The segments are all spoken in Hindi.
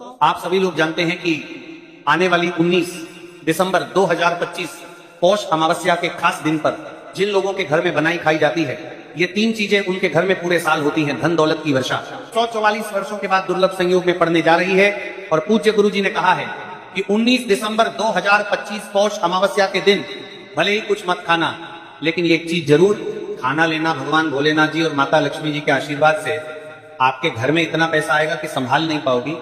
आप सभी लोग जानते हैं कि आने वाली 19 दिसंबर 2025 पौष अमावस्या के खास दिन पर जिन लोगों के घर में बनाई खाई जाती है, ये तीन चीजें उनके घर में पूरे साल होती हैं। धन दौलत की वर्षा 144 वर्षों के बाद दुर्लभ संयोग में पड़ने जा रही है। और पूज्य गुरु जी ने कहा है कि 19 दिसंबर 2025 पौष अमावस्या के दिन भले ही कुछ मत खाना, लेकिन एक चीज जरूर खाना लेना। भगवान भोलेनाथ जी और माता लक्ष्मी जी के आशीर्वाद से आपके घर में इतना पैसा आएगा कि संभाल नहीं पाओगी।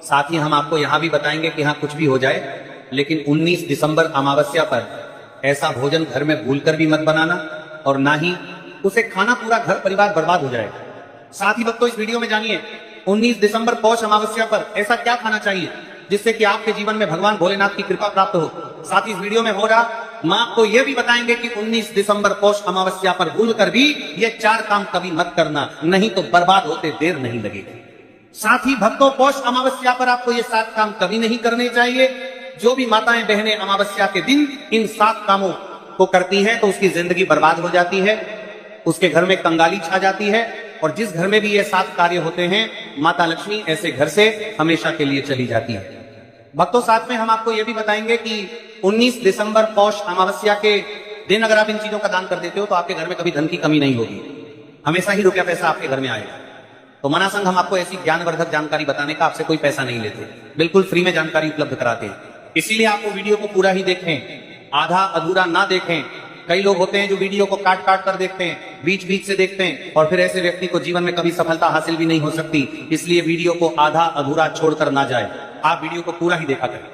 साथ ही हम आपको यहां भी बताएंगे कि हाँ कुछ भी हो जाए, लेकिन 19 दिसंबर अमावस्या पर ऐसा भोजन घर में भूलकर भी मत बनाना, और ना ही उसे खाना पूरा घर परिवार बर्बाद हो जाएगा। साथ ही भक्तों, इस वीडियो में जानिए 19 दिसंबर पौष अमावस्या पर ऐसा क्या खाना चाहिए जिससे कि आपके जीवन में भगवान भोलेनाथ की कृपा प्राप्त हो। साथ ही इस वीडियो में हो रहा हम आपको यह भी बताएंगे कि 19 दिसंबर पौष अमावस्या पर भूल कर भी ये 4 काम कभी मत करना, नहीं तो बर्बाद होते देर नहीं लगेगी। साथ ही भक्तों, पौष अमावस्या पर आपको ये 7 काम कभी नहीं करने चाहिए। जो भी माताएं बहनें अमावस्या के दिन इन 7 कामों को करती हैं तो उसकी जिंदगी बर्बाद हो जाती है, उसके घर में कंगाली छा जाती है, और जिस घर में भी ये 7 कार्य होते हैं, माता लक्ष्मी ऐसे घर से हमेशा के लिए चली जाती है। भक्तों, साथ में हम आपको यह भी बताएंगे कि 19 दिसंबर पौष अमावस्या के दिन अगर आप इन चीजों का दान कर देते हो तो आपके घर में कभी धन की कमी नहीं होगी, हमेशा ही रुपया पैसा आपके घर में आएगा। तो मनासंघ हम आपको ऐसी ज्ञानवर्धक जानकारी बताने का आपसे कोई पैसा नहीं लेते, बिल्कुल फ्री में जानकारी उपलब्ध कराते हैं। इसीलिए आपको वीडियो को पूरा ही देखें, आधा अधूरा ना देखें। कई लोग होते हैं जो वीडियो को काट काट कर देखते हैं, बीच बीच से देखते हैं, और फिर ऐसे व्यक्ति को जीवन में कभी सफलता हासिल भी नहीं हो सकती। इसलिए वीडियो को आधा अधूरा छोड़कर ना जाए, आप वीडियो को पूरा ही देखा करें।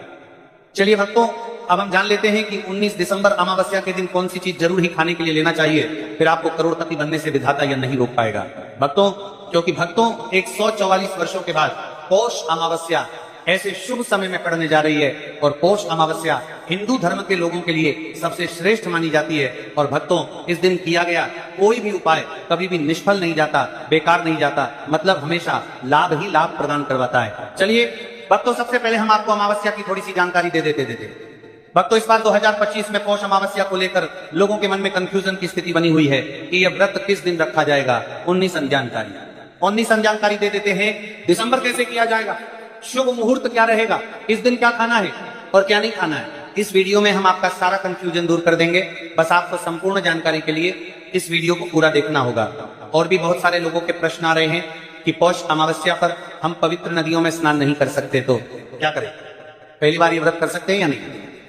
चलिए भक्तों, अब हम जान लेते हैं कि 19 दिसंबर अमावस्या के दिन कौन सी चीज जरूर ही खाने के लिए लेना चाहिए, फिर आपको करोड़पति बनने से विधाता यह नहीं रोक पाएगा। भक्तों, क्योंकि भक्तों 144 वर्षों के बाद पौष अमावस्या ऐसे शुभ समय में पड़ने जा रही है, और पौष अमावस्या हिंदू धर्म के लोगों के लिए सबसे श्रेष्ठ मानी जाती है। और भक्तों, इस दिन किया गया कोई भी उपाय कभी भी निष्फल नहीं जाता, बेकार नहीं जाता, मतलब हमेशा लाभ ही लाभ प्रदान करवाता है। चलिए भक्तों, सबसे पहले हम आपको अमावस्या की थोड़ी सी जानकारी दे देते भक्तों, इस बार 2025 में पौष अमावस्या को लेकर लोगों के मन में कंफ्यूजन की स्थिति बनी हुई है कि यह व्रत किस दिन रखा जाएगा। 19 जानकारी दे देते हैं। दिसंबर कैसे किया जाएगा, शुभ मुहूर्त क्या रहेगा, इस दिन क्या खाना है और क्या नहीं खाना है, इस वीडियो में हम आपका सारा कंफ्यूजन दूर कर देंगे। बस आपको संपूर्ण जानकारी के लिए इस वीडियो को पूरा देखना होगा। और भी बहुत सारे लोगों के प्रश्न आ रहे हैं कि पौष अमावस्या पर हम पवित्र नदियों में स्नान नहीं कर सकते तो क्या करें, पहली बार ये व्रत कर सकते हैं या नहीं।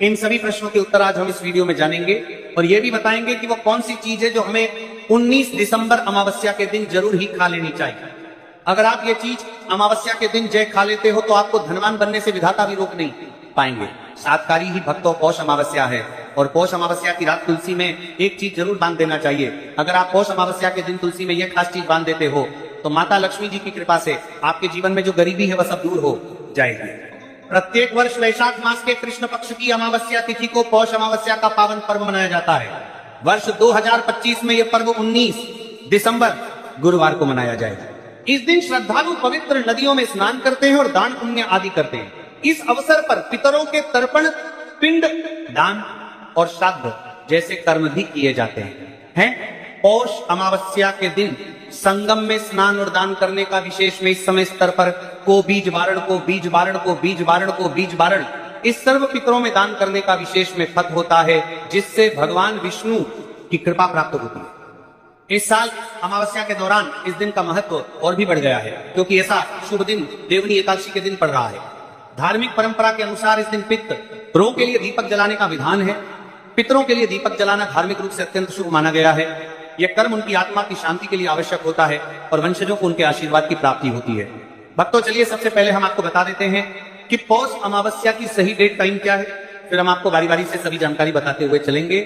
इन सभी प्रश्नों के उत्तर आज हम इस वीडियो में जानेंगे, और ये भी बताएंगे कि वो कौन सी चीज है जो हमें 19 दिसंबर अमावस्या के दिन जरूर ही खा लेनी चाहिए। अगर आप ये चीज अमावस्या के दिन जय खा लेते हो तो आपको धनवान बनने से विधाता भी रोक नहीं पाएंगे। 7 कार्य ही भक्तों पौष अमावस्या है, और पौष अमावस्या की रात तुलसी में एक चीज जरूर बांध देना चाहिए। अगर आप पौष अमावस्या के दिन तुलसी में यह खास चीज बांध देते हो तो माता लक्ष्मी जी की कृपा से आपके जीवन में जो गरीबी है वह सब दूर हो जाएगी। प्रत्येक वर्ष वैशाख मास के कृष्ण पक्ष की अमावस्या तिथि को पौष अमावस्या का पावन पर्व मनाया जाता है। वर्ष 2025 में यह पर्व 19 दिसंबर गुरुवार को मनाया जाएगा। इस दिन श्रद्धालु पवित्र नदियों में स्नान करते हैं और दान पुण्य आदि करते हैं। इस अवसर पर पितरों के तर्पण, पिंड दान और श्राद्ध जैसे कर्म भी किए जाते हैं। पौष अमावस्या के दिन संगम में स्नान और दान करने का विशेष में इस समय स्तर पर को बीज वारण इस सर्व पितरों में दान करने का विशेष में फत होता है, जिससे भगवान विष्णु की कृपा प्राप्त होती है। इस साल अमावस्या के दौरान इस दिन का महत्व और भी बढ़ गया है, क्योंकि ऐसा शुभ दिन देवनी एकादशी के दिन पड़ रहा है। धार्मिक परंपरा के अनुसार इस दिन पितरों के लिए दीपक जलाने का विधान है। पितरों के लिए दीपक जलाना धार्मिक रूप से अत्यंत शुभ माना गया है। यह कर्म उनकी आत्मा की शांति के लिए आवश्यक होता है और वंशजों को उनके आशीर्वाद की प्राप्ति होती है। भक्तों, चलिए सबसे पहले हम आपको बता देते हैं कि पौष अमावस्या की सही डेट टाइम क्या है, फिर हम आपको बारी बारी से सभी जानकारी बताते हुए चलेंगे,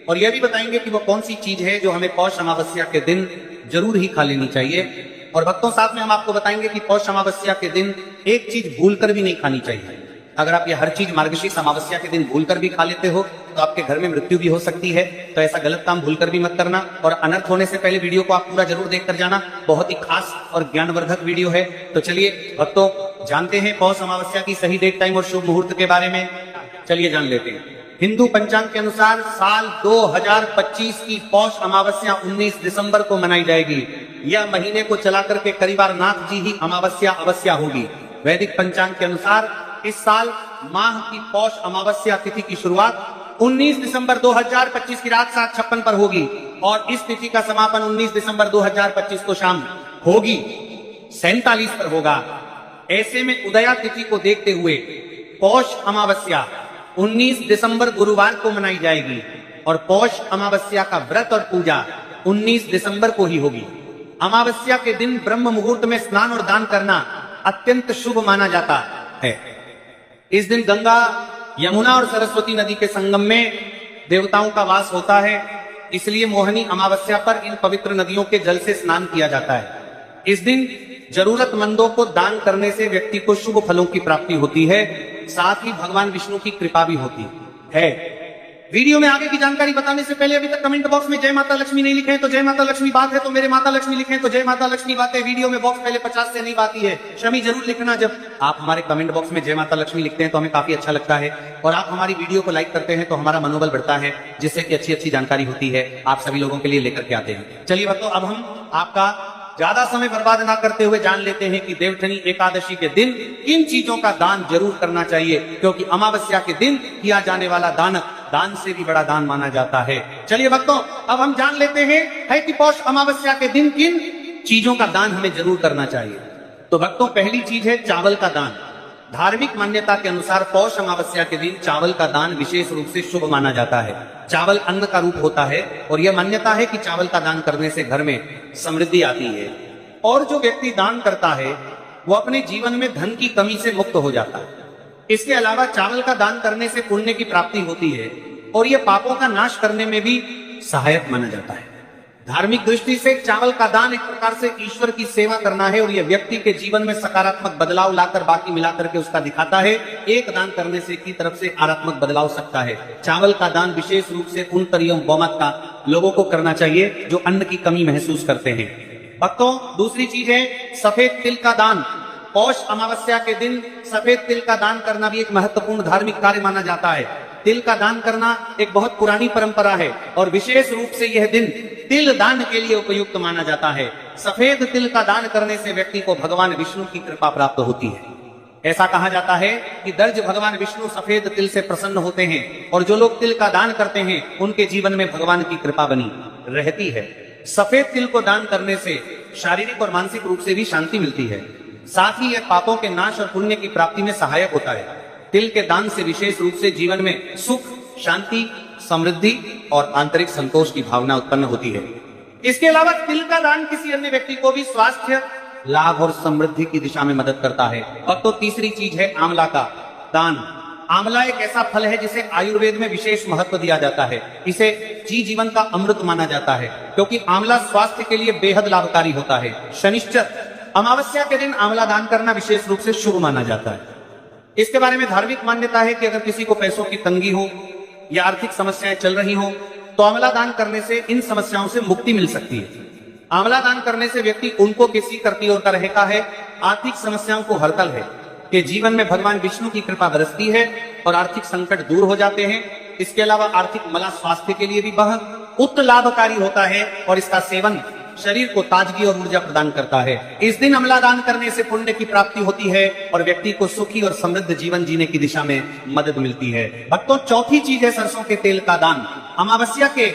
और यह भी बताएंगे कि वो कौन सी चीज है जो हमें पौष अमावस्या के दिन जरूर ही खा लेनी चाहिए। और भक्तों, साथ में हम आपको बताएंगे कि पौष अमावस्या के दिन एक चीज भूलकर भी नहीं खानी चाहिए। अगर आप ये हर चीज मार्गशीर्ष अमावस्या के दिन भूलकर भी खा लेते हो तो आपके घर में मृत्यु भी हो सकती है। तो ऐसा गलत काम भूलकर भी मत करना, और अनर्थ होने से पहले वीडियो को आप पूरा जरूर देखकर जाना। बहुत ही खास और ज्ञानवर्धक वीडियो है। तो चलिए भक्तों, जानते हैं पौष अमावस्या की सही डेट टाइम और शुभ मुहूर्त के बारे में। चलिए जान लेते हैं। हिंदू पंचांग के अनुसार साल 2025 की पौष अमावस्या 19 दिसंबर को मनाई जाएगी। यह महीने को चला करके करीबार नाथ जी ही अमावस्या होगी। वैदिक पंचांग के अनुसार इस साल माह की पौष अमावस्या तिथि की शुरुआत 19 दिसंबर 2025 की रात 7:56 पर होगी और इस तिथि का समापन 19 दिसंबर 2025 को शाम होगी 47 पर होगा। ऐसे में उदया तिथि को देखते हुए पौष अमावस्या 19 दिसंबर गुरुवार को मनाई जाएगी और पौष अमावस्या का व्रत और पूजा 19 दिसंबर को ही होगी। अमावस्या के दिन ब्रह्म मुहूर्त में स्नान और दान करना अत्यंत शुभ माना जाता है। इस दिन गंगा, यमुना और सरस्वती नदी के संगम में देवताओं का वास होता है, इसलिए मोहिनी अमावस्या पर इन पवित्र नदियों के जल से स्नान किया जाता है। इस दिन जरूरतमंदों को दान करने से व्यक्ति को शुभ फलों की प्राप्ति होती है, साथ ही भगवान विष्णु की कृपा भी होती है। वीडियो में आगे की जानकारी बताने से पहले अभी तक कमेंट बॉक्स में जय माता लक्ष्मी नहीं लिखे तो जय माता लक्ष्मी बात है, तो मेरे माता लक्ष्मी लिखे तो जय माता लक्ष्मी बात है। वीडियो में बॉक्स पहले 50 से नहीं बाती है, शमी जरूर लिखना। जब आप हमारे कमेंट बॉक्स में जय माता लक्ष्मी लिखते हैं तो हमें काफी अच्छा लगता है और आप हमारी वीडियो को लाइक करते हैं तो हमारा मनोबल बढ़ता है, जिससे कि अच्छी अच्छी जानकारी होती है, आप सभी लोगों के लिए लेकर के आते हैं। चलिए भक्तों, अब हम आपका ज्यादा समय बर्बाद ना करते हुए जान लेते हैं कि देवधनी एकादशी के दिन किन चीजों का दान जरूर करना चाहिए, क्योंकि अमावस्या के दिन किया जाने वाला दान से भी बड़ा दान माना जाता है। चलिए भक्तों, अब हम जान लेते हैं कि पौष अमावस्या के दिन किन चीजों का दान हमें जरूर करना चाहिए। तो भक्तों, पहली चीज है चावल का दान। धार्मिक मान्यता के अनुसार पौष अमावस्या के दिन चावल का दान विशेष रूप से शुभ माना जाता है। चावल अन्न का रूप होता है और यह मान्यता है कि चावल का दान करने से घर में समृद्धि आती है और जो व्यक्ति दान करता है वो अपने जीवन में धन की कमी से मुक्त हो जाता है। इसके अलावा चावल का दान करने से पुण्य की प्राप्ति होती है और यह पापों का नाश करने में भी सहायक माना जाता है। धार्मिक दृष्टि से चावल का दान एक प्रकार से ईश्वर की सेवा करना है और यह व्यक्ति के जीवन में सकारात्मक बदलाव लाकर बाकी मिलाकर के उसका दिखाता है। एक दान करने से की तरफ से आरात्मक बदलाव सकता है। चावल का दान विशेष रूप से उन परियों बहुमत का लोगों को करना चाहिए जो अन्न की कमी महसूस करते हैं। भक्तों, दूसरी चीज है सफेद तिल का दान। पौष अमावस्या के दिन सफेद तिल का दान करना भी एक महत्वपूर्ण धार्मिक कार्य माना जाता है। तिल का दान करना एक बहुत पुरानी परंपरा है और विशेष रूप से यह दिन तिल दान के लिए उपयुक्त माना जाता है। सफेद तिल का दान करने से व्यक्ति को भगवान विष्णु की कृपा प्राप्त होती है। ऐसा कहा जाता है कि दर्ज भगवान विष्णु सफेद तिल से प्रसन्न होते हैं और जो लोग तिल का दान करते हैं उनके जीवन में भगवान की कृपा बनी रहती है। सफेद तिल को दान करने से शारीरिक और मानसिक रूप से भी शांति मिलती है, साथ ही यह पापों के नाश और पुण्य की प्राप्ति में सहायक होता है। तिल के दान से विशेष रूप से जीवन में सुख, शांति, समृद्धि और आंतरिक संतोष की भावना उत्पन्न होती है। इसके अलावा तिल का दान किसी अन्य व्यक्ति को भी स्वास्थ्य लाभ और समृद्धि की दिशा में मदद करता है। और तो तीसरी चीज है आंवला का दान। आंवला एक ऐसा फल है जिसे आयुर्वेद में विशेष महत्व दिया जाता है। इसे जीवन का अमृत माना जाता है क्योंकि आंवला स्वास्थ्य के लिए बेहद लाभकारी होता है। शनिश्चर अमावस्या के दिन आंवला दान करना विशेष रूप से शुभ माना जाता है। इसके बारे में धार्मिक मान्यता है कि अगर किसी को पैसों की तंगी हो या आर्थिक समस्याएं चल रही हो तो आंवला दान करने से इन समस्याओं से मुक्ति मिल सकती है। आंवला दान करने से व्यक्ति उनको किसी करती ओर का रहता है, आर्थिक समस्याओं को हरतल है कि जीवन में भगवान विष्णु की कृपा बरसती है और आर्थिक संकट दूर हो जाते हैं। इसके अलावा आर्थिक मला स्वास्थ्य के लिए भी बहुत उत्त लाभकारी होता है और इसका सेवन शरीर को ताजगी और ऊर्जा प्रदान करता है। इस दिन आंवला दान करने से पुण्य की प्राप्ति होती है और व्यक्ति को सुखी और समृद्ध जीवन जीने की दिशा में मदद मिलती है। भक्तों, चौथी चीज है सरसों के तेल का दान। अमावस्या के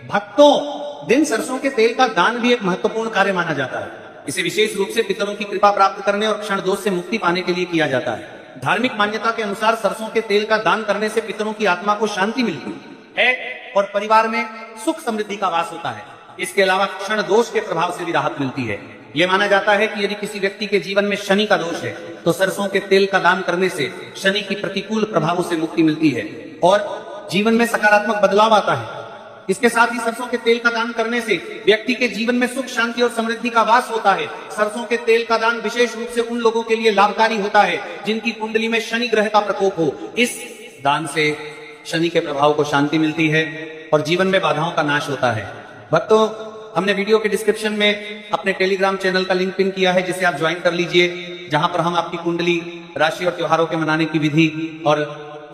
भक्तों दिन सरसों के तेल का दान भी एक महत्वपूर्ण कार्य माना जाता है। इसे विशेष रूप से पितरों की कृपा प्राप्त करने और क्षण दोष से मुक्ति पाने के लिए किया जाता है। धार्मिक मान्यता के अनुसार सरसों के तेल का दान करने से पितरों की आत्मा को शांति मिलती है और परिवार में सुख समृद्धि का वास होता है। इसके अलावा क्षण दोष के प्रभाव से भी राहत मिलती है। यह माना जाता है कि यदि किसी व्यक्ति के जीवन में शनि का दोष है तो सरसों के तेल का दान करने से शनि की प्रतिकूल प्रभावों से मुक्ति मिलती है और जीवन में सकारात्मक बदलाव आता है। इसके साथ ही सरसों के तेल का दान करने से व्यक्ति के जीवन में सुख, शांति और समृद्धि का वास होता है। सरसों के तेल का दान विशेष रूप से उन लोगों के लिए लाभकारी होता है जिनकी कुंडली में शनि ग्रह का प्रकोप हो। इस दान से शनि के प्रभाव को शांति मिलती है और जीवन में बाधाओं का नाश होता है। भक्तों, हमने वीडियो के डिस्क्रिप्शन में अपने टेलीग्राम चैनल का लिंक पिन किया है, जिसे आप ज्वाइन कर लीजिए, जहां पर हम आपकी कुंडली, राशि और त्योहारों के मनाने की विधि और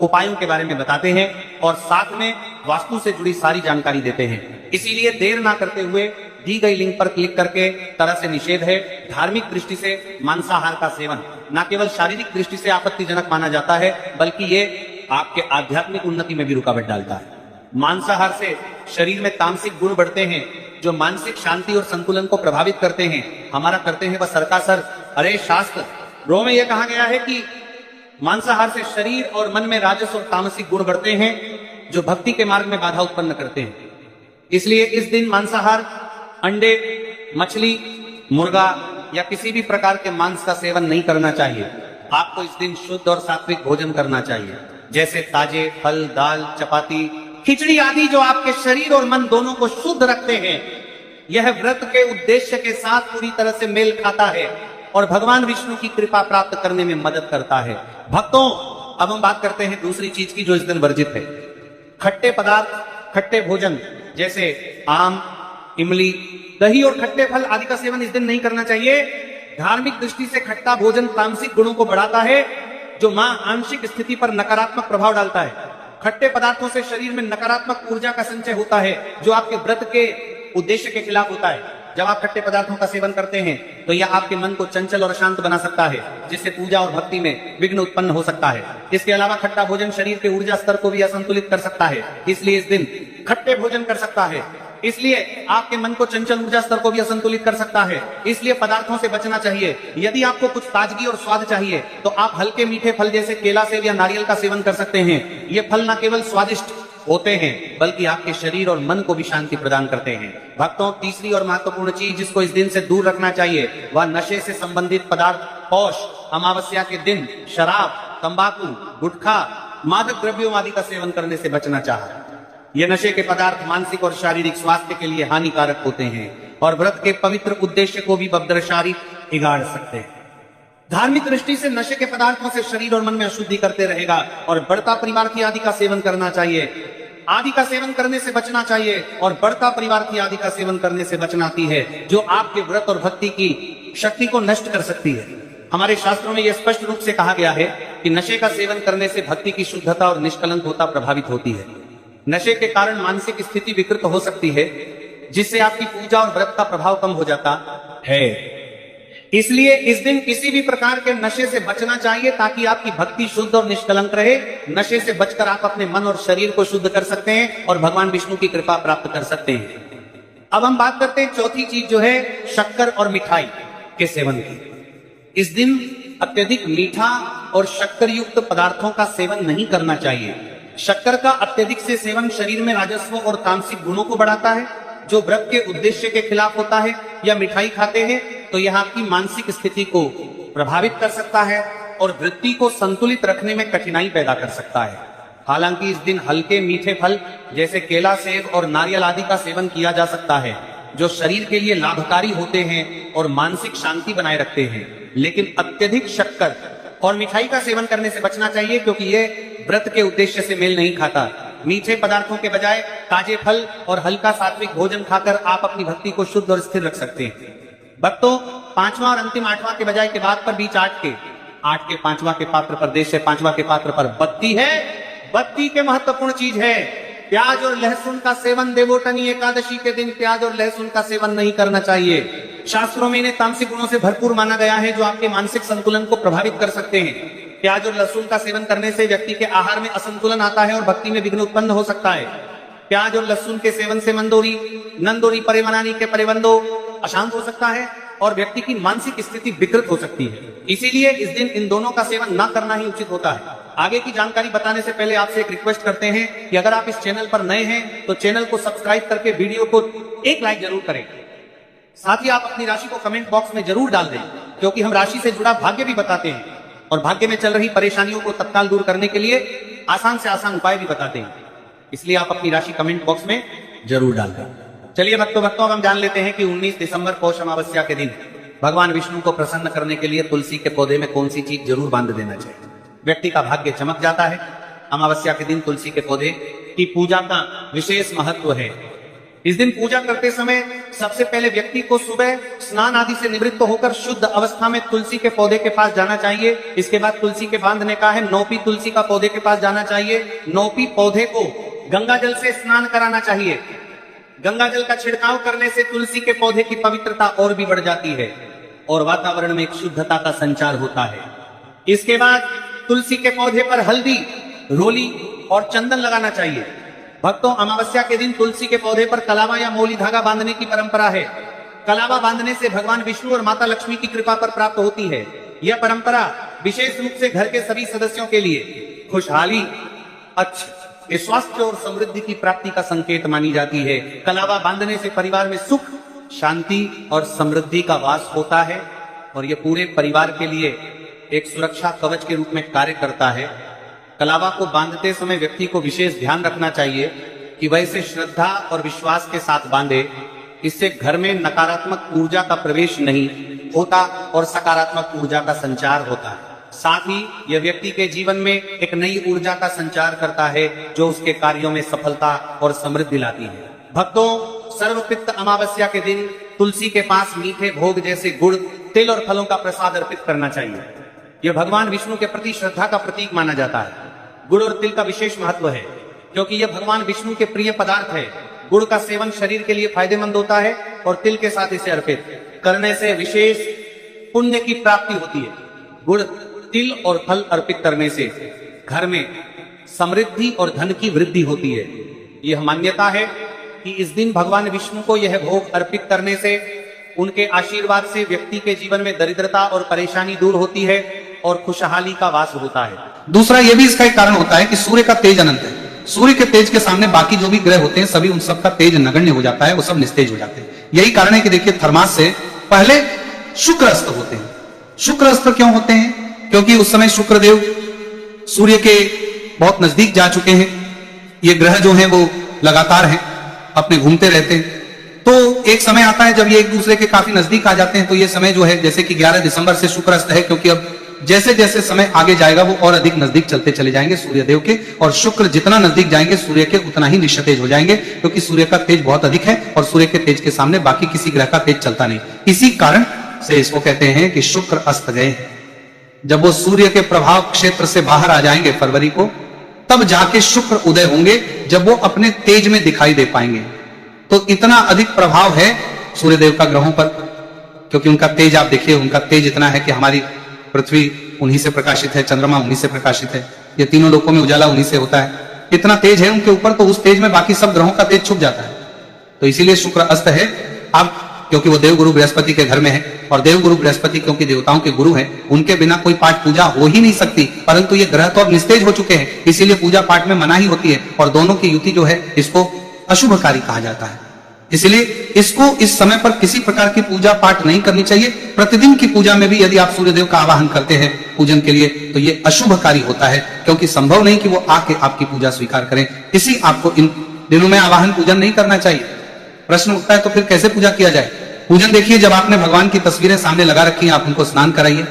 उपायों के बारे में बताते हैं और साथ में वास्तु से जुड़ी सारी जानकारी देते हैं। इसीलिए देर ना करते हुए दी गई लिंक पर क्लिक करके तरह से निषेध है। धार्मिक दृष्टि से मांसाहार का सेवन न केवल शारीरिक दृष्टि से आपत्तिजनक माना जाता है, बल्कि ये आपके आध्यात्मिक उन्नति में भी रुकावट डालता है। मांसाहार से शरीर में तामसिक गुण बढ़ते हैं, जो मानसिक शांति और संतुलन को प्रभावित करते हैं। हमारा करते हैं वह सर का सर। अरे शास्त्र रो में यह कहा गया है कि मांसाहार से शरीर और मन में राजस और तामसिक गुण बढ़ते हैं, जो भक्ति के मार्ग में बाधा उत्पन्न करते हैं। इसलिए इस दिन मांसाहार, अंडे, मछली, मुर्गा या किसी भी प्रकार के मांस का सेवन नहीं करना चाहिए। आपको इस दिन शुद्ध और सात्विक भोजन करना चाहिए, जैसे ताजे फल, दाल, चपाती, खिचड़ी आदि, जो आपके शरीर और मन दोनों को शुद्ध रखते हैं। यह व्रत के उद्देश्य के साथ पूरी तरह से मेल खाता है और भगवान विष्णु की कृपा प्राप्त करने में मदद करता है। भक्तों, अब हम बात करते हैं दूसरी चीज की जो इस दिन वर्जित है। खट्टे पदार्थ, खट्टे भोजन जैसे आम, इमली, दही और खट्टे फल आदि का सेवन इस दिन नहीं करना चाहिए। धार्मिक दृष्टि से खट्टा भोजन तामसिक गुणों को बढ़ाता है, जो आंशिक स्थिति पर नकारात्मक प्रभाव डालता है। खट्टे पदार्थों से शरीर में नकारात्मक ऊर्जा का संचय होता है, जो आपके व्रत के उद्देश्य के खिलाफ होता है। जब आप खट्टे पदार्थों का सेवन करते हैं तो यह आपके मन को चंचल और अशांत बना सकता है, जिससे पूजा और भक्ति में विघ्न उत्पन्न हो सकता है। इसके अलावा खट्टा भोजन शरीर के ऊर्जा स्तर को भी असंतुलित कर सकता है, इसलिए इस दिन खट्टे भोजन कर सकता है। इसलिए आपके मन को चंचल ऊर्जा स्तर को भी असंतुलित कर सकता है, इसलिए पदार्थों से बचना चाहिए। यदि आपको कुछ ताजगी और स्वाद चाहिए तो आप हल्के मीठे फल जैसे केला, सेब या नारियल का सेवन कर सकते हैं। ये फल न केवल स्वादिष्ट होते हैं, बल्कि आपके शरीर और मन को भी शांति प्रदान करते हैं। भक्तों, तीसरी और महत्वपूर्ण चीज जिसको इस दिन से दूर रखना चाहिए वह नशे से संबंधित पदार्थ। पौष अमावस्या के दिन शराब, तंबाकू, गुटखा, मादक द्रव्यों आदि का सेवन करने से बचना चाहिए। ये नशे के पदार्थ मानसिक और शारीरिक स्वास्थ्य के लिए हानिकारक होते हैं और व्रत के पवित्र उद्देश्य को भी बदरशारी बिगाड़ सकते हैं। धार्मिक दृष्टि से नशे के पदार्थों से शरीर और मन में अशुद्धि करते रहेगा और बढ़ता परिवार की आदि का सेवन करना चाहिए। आदि का सेवन करने से बचना चाहिए और बढ़ता परिवार की आदि का सेवन करने से बचनाती है, जो आपके व्रत और भक्ति की शक्ति को नष्ट कर सकती है। हमारे शास्त्रों में यह स्पष्ट रूप से कहा गया है कि नशे का सेवन करने से भक्ति की शुद्धता और निष्कलंकता प्रभावित होती है। नशे के कारण मानसिक स्थिति विकृत हो सकती है, जिससे आपकी पूजा और व्रत का प्रभाव कम हो जाता है। इसलिए इस दिन किसी भी प्रकार के नशे से बचना चाहिए, ताकि आपकी भक्ति शुद्ध और निष्कलंक रहे। नशे से बचकर आप अपने मन और शरीर को शुद्ध कर सकते हैं और भगवान विष्णु की कृपा प्राप्त कर सकते हैं। अब हम बात करते हैं चौथी चीज, जो है शक्कर और मिठाई के सेवन की। इस दिन अत्यधिक मीठा और शक्कर युक्त पदार्थों का सेवन नहीं करना चाहिए। शक्कर का अत्यधिक से सेवन शरीर में राजस्व और तामसिक गुणों को बढ़ाता है, जो व्रत के उद्देश्य के खिलाफ होता है। या मिठाई खाते हैं तो यह आपकी मानसिक स्थिति को प्रभावित कर सकता है और वृत्ति को संतुलित रखने में कठिनाई पैदा कर सकता है। हालांकि इस दिन हल्के मीठे फल जैसे केला, सेब और नारियल आदि का सेवन किया जा सकता है, जो शरीर के लिए लाभकारी होते हैं और मानसिक शांति बनाए रखते हैं। लेकिन अत्यधिक शक्कर और मिठाई का सेवन करने से बचना चाहिए, क्योंकि ये व्रत के उद्देश्य से मेल नहीं खाता। मीठे पदार्थों के बजाय ताजे फल और हल्का सात्विक भोजन खाकर आप अपनी भक्ति को शुद्ध और स्थिर रख सकते हैं। भक्तों, पांचवा और अंतिम आठवां के बजाय के बाद पर बीच आठ के पांचवा के पात्र पर, देश से पांचवा के पात्र पर बत्ती है। बत्ती के महत्वपूर्ण चीज है प्याज और लहसुन का सेवन। देवोटनी एकादशी के दिन प्याज और लहसुन का सेवन नहीं करना चाहिए। शास्त्रों में इन्हें तामसिक गुणों से भरपूर माना गया है, जो आपके मानसिक संतुलन को प्रभावित कर सकते हैं। प्याज और लहसुन का सेवन करने से व्यक्ति के आहार में असंतुलन आता है और भक्ति में विघ्न उत्पन्न हो सकता है। प्याज और लहसुन के सेवन से नंदोरी परेमनानी के परेबंदो अशांत हो सकता है और व्यक्ति की मानसिक स्थिति विकृत हो सकती है। इसीलिए इस दिन इन दोनों का सेवन न करना ही उचित होता है। आगे की जानकारी बताने से पहले आपसे एक रिक्वेस्ट करते हैं कि अगर आप इस चैनल पर नए हैं तो चैनल को सब्सक्राइब करके वीडियो को एक लाइक जरूर करें। साथ ही आप अपनी राशि को कमेंट बॉक्स में जरूर डाल दें, क्योंकि हम राशि से जुड़ा भाग्य भी बताते हैं और भाग्य में चल रही परेशानियों को तत्काल दूर करने के लिए आसान से आसान उपाय भी बताते हैं। इसलिए आप अपनी राशि कमेंट बॉक्स में जरूर डाल दें। चलिए भक्तों, अब हम जान लेते हैं कि 19 दिसंबर पौष अमावस्या के दिन भगवान विष्णु को प्रसन्न करने के लिए तुलसी के पौधे में कौन सी चीज जरूर बांध देना चाहिए। व्यक्ति का भाग्य चमक जाता है। अमावस्या के दिन तुलसी के पौधे की पूजा का विशेष महत्व है। इस दिन पूजा करते समय सबसे पहले व्यक्ति को सुबह स्नान आदि से निवृत्त होकर शुद्ध अवस्था में तुलसी के पौधे के पास जाना चाहिए। इसके बाद तुलसी के बांधने का है। नौपी तुलसी का पौधे के पास जाना चाहिए। नौपी पौधे को गंगा जल से स्नान कराना चाहिए। गंगा जल का छिड़काव करने से तुलसी के पौधे की पवित्रता और भी बढ़ जाती है और वातावरण में एक शुद्धता का संचार होता है। इसके बाद तुलसी के पौधे पर हल्दी, रोली और चंदन लगाना चाहिए। भक्तों, अमावस्या के दिन तुलसी के पौधे पर कलावा या मौली धागा बांधने की परंपरा है। कलावा बांधने से भगवान विष्णु और माता लक्ष्मी की कृपा पर प्राप्त होती है। यह परंपरा विशेष रूप से घर के सभी सदस्यों के लिए खुशहाली, अच्छे स्वास्थ्य और समृद्धि की प्राप्ति का संकेत मानी जाती है। कलावा बांधने से परिवार में सुख, शांति और समृद्धि का वास होता है और यह पूरे परिवार के लिए एक सुरक्षा कवच के रूप में कार्य करता है। कलावा को बांधते समय व्यक्ति को विशेष ध्यान रखना चाहिए कि वह इसे श्रद्धा और विश्वास के साथ बांधे। इससे घर में नकारात्मक ऊर्जा का प्रवेश नहीं होता और सकारात्मक ऊर्जा का संचार होता है। साथ ही यह व्यक्ति के जीवन में एक नई ऊर्जा का संचार करता है जो उसके कार्यों में सफलता और समृद्धि लाती है। भक्तों, सर्वपित्त अमावस्या के दिन तुलसी के पास मीठे भोग जैसे गुड़, तिल और फलों का प्रसाद अर्पित करना चाहिए। यह भगवान विष्णु के प्रति श्रद्धा का प्रतीक माना जाता है। गुड़ और तिल का विशेष महत्व है क्योंकि यह भगवान विष्णु के प्रिय पदार्थ है। गुड़ का सेवन शरीर के लिए फायदेमंद होता है और तिल के साथ इसे अर्पित करने से विशेष पुण्य की प्राप्ति होती है। गुड़, तिल और फल अर्पित करने से घर में समृद्धि और धन की वृद्धि होती है। यह मान्यता है कि इस दिन भगवान विष्णु को यह भोग अर्पित करने से उनके आशीर्वाद से व्यक्ति के जीवन में दरिद्रता और परेशानी दूर होती है और खुशहाली का वास होता है। दूसरा यह भी इसका एक कारण होता है कि सूर्य का तेज अनंत है। सूर्य के तेज के सामने बाकी जो भी ग्रह होते हैं सभी उन सब का तेज नगण्य हो जाता है, वो सब निस्तेज हो जाते हैं। यही कारण है कि देखिए थर्मास से पहले शुक्र अस्त्र होते हैं। शुक्र अस्त्र क्यों होते हैं? क्योंकि उस समय शुक्रदेव सूर्य के बहुत नजदीक जा चुके हैं। ये ग्रह जो हैं वो लगातार हैं, अपने घूमते रहते हैं। तो एक समय आता है जब ये एक दूसरे के काफी नजदीक आ जाते हैं। तो ये समय जो है जैसे कि 11 दिसंबर से शुक्र अस्त है, क्योंकि अब जैसे जैसे समय आगे जाएगा वो और अधिक नजदीक चलते चले जाएंगे सूर्यदेव के, और शुक्र जितना नजदीक जाएंगे सूर्य के उतना ही निस्तेज हो जाएंगे, क्योंकि सूर्य का तेज बहुत अधिक है और सूर्य के तेज के सामने बाकी किसी ग्रह का तेज चलता नहीं। इसी कारण से इसको कहते हैं कि शुक्र अस्त गए। जब वो सूर्य के प्रभाव क्षेत्र से बाहर आ जाएंगे फरवरी को, तब जाके शुक्र उदय होंगे, जब वो अपने तेज में दिखाई दे पाएंगे। तो इतना अधिक प्रभाव है सूर्यदेव का ग्रहों पर, क्योंकि उनका तेज आप देखिए, उनका तेज इतना है कि हमारी पृथ्वी उन्हीं से प्रकाशित है, चंद्रमा उन्हीं से प्रकाशित है, ये तीनों लोकों में उजाला उन्हीं से होता है। इतना तेज है उनके ऊपर, तो उस तेज में बाकी सब ग्रहों का तेज छुप जाता है। तो इसीलिए शुक्र अस्त है। अब क्योंकि वो देवगुरु बृहस्पति के घर में है, और देवगुरु बृहस्पति क्योंकि देवताओं के गुरु हैं, उनके बिना कोई पाठ पूजा हो ही नहीं सकती। परंतु ये ग्रह तो अब निस्तेज हो चुके हैं, इसीलिए पूजा पाठ में मनाही होती है, और दोनों की युति जो है इसको अशुभकारी कहा जाता है। इसलिए इसको इस समय पर किसी प्रकार की पूजा पाठ नहीं करनी चाहिए। प्रतिदिन की पूजा में भी यदि आप सूर्यदेव का आवाहन करते हैं पूजन के लिए, तो ये अशुभकारी होता है, क्योंकि संभव नहीं कि वो आके आपकी पूजा स्वीकार करें। इसी आपको इन दिनों में आवाहन पूजन नहीं करना चाहिए। प्रश्न उठता है तो फिर कैसे पूजा किया जाए? पूजन देखिए, जब आपने भगवान की तस्वीरें सामने लगा रखी हैं, आप उनको स्नान कराइए।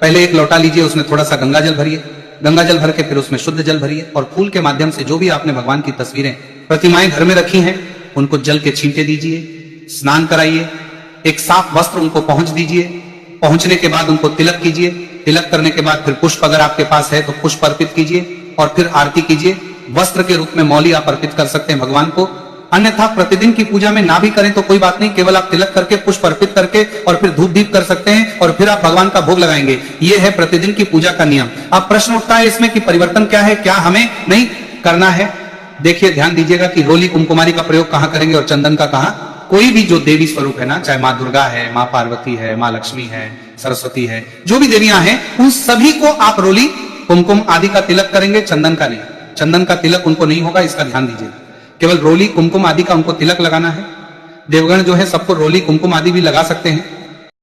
पहले एक लोटा लीजिए, उसमें थोड़ा सा गंगा जल भरिए। गंगा जल भर के फिर उसमें शुद्ध जल भरिए, और फूल के माध्यम से जो भी आपने भगवान की तस्वीरें, प्रतिमाएं घर में रखी हैं, उनको जल के छींटे दीजिए, स्नान कराइए। एक साफ वस्त्र उनको पहुंच दीजिए। पहुंचने के बाद उनको तिलक कीजिए। तिलक करने के बाद फिर पुष्प अगर आपके पास है तो पुष्प अर्पित कीजिए, और फिर आरती कीजिए। वस्त्र के रूप में मौली आप अर्पित कर सकते हैं भगवान को। अन्यथा प्रतिदिन की पूजा में ना भी करें तो कोई बात नहीं, केवल आप तिलक करके, पुष्प अर्पित करके और फिर धूप दीप कर सकते हैं, और फिर आप भगवान का भोग लगाएंगे। ये है प्रतिदिन की पूजा का नियम। अब प्रश्न उठता है इसमें कि परिवर्तन क्या है, क्या हमें नहीं करना है? देखिए, ध्यान दीजिएगा कि रोली कुमकुमारी का प्रयोग कहां करेंगे और चंदन का कहां। कोई भी जो देवी स्वरूप है ना, चाहे माँ दुर्गा है, माँ पार्वती है, माँ लक्ष्मी है, सरस्वती है, जो भी देवियां हैं, उन सभी को आप रोली कुमकुम आदि का तिलक करेंगे, चंदन का नहीं। चंदन का तिलक उनको नहीं होगा, इसका ध्यान दीजिए। केवल रोली कुमकुम आदि का उनको तिलक लगाना है। देवगण जो है सबको रोली कुमकुम आदि भी लगा सकते हैं,